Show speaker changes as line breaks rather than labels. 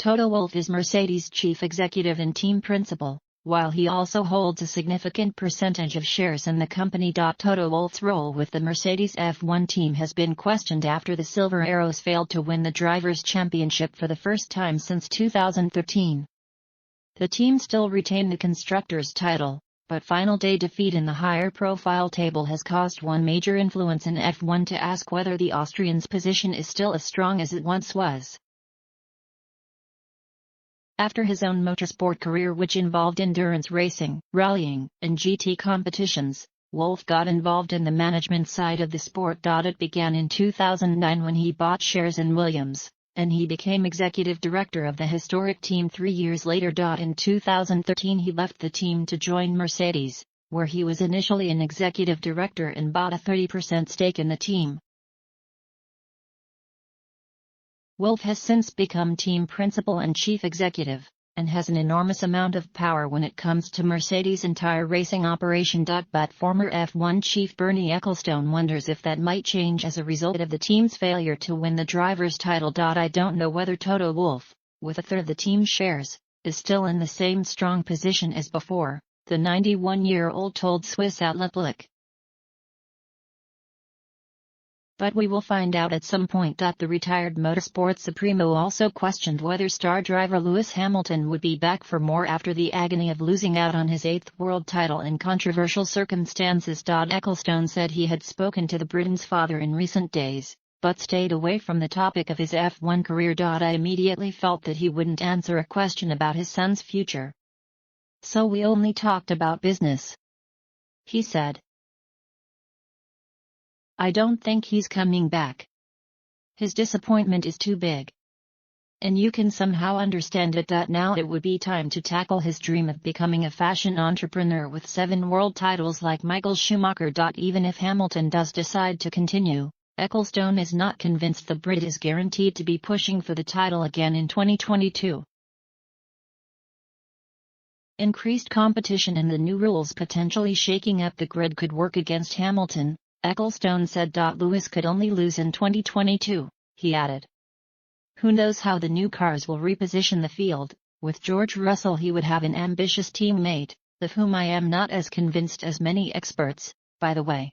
Toto Wolff is Mercedes' chief executive and team principal, while he also holds a significant percentage of shares in the company. Toto Wolff's role with the Mercedes F1 team has been questioned after the Silver Arrows failed to win the Drivers' Championship for the first time since 2013. The team still retained the Constructors' title, but final day defeat in the higher profile table has caused one major influence in F1 to ask whether the Austrian's position is still as strong as it once was. After his own motorsport career, which involved endurance racing, rallying, and GT competitions, Wolff got involved in the management side of the sport. It began in 2009 when he bought shares in Williams, and he became executive director of the historic team 3 years later. In 2013 he left the team to join Mercedes, where he was initially an executive director and bought a 30% stake in the team. Wolff has since become team principal and chief executive, and has an enormous amount of power when it comes to Mercedes' entire racing operation. But former F1 chief Bernie Ecclestone wonders if that might change as a result of the team's failure to win the driver's title. I don't know whether Toto Wolff, with a third of the team's shares, is still in the same strong position as before, the 91-year-old told Swiss outlet Blick. But we will find out at some point. The retired motorsport supremo also questioned whether star driver Lewis Hamilton would be back for more after the agony of losing out on his 8th world title in controversial circumstances. Ecclestone said he had spoken to the Britain's father in recent days, but stayed away from the topic of his F1 career. I immediately felt that he wouldn't answer a question about his son's future. So we only talked about business, he said. I don't think he's coming back. His disappointment is too big. And you can somehow understand it. Now it would be time to tackle his dream of becoming a fashion entrepreneur with 7 world titles like Michael Schumacher. Even if Hamilton does decide to continue, Ecclestone is not convinced the Brit is guaranteed to be pushing for the title again in 2022. Increased competition and the new rules potentially shaking up the grid could work against Hamilton, Ecclestone said. Lewis could only lose in 2022, he added. Who knows how the new cars will reposition the field? With George Russell he would have an ambitious teammate, of whom I am not as convinced as many experts, by the way.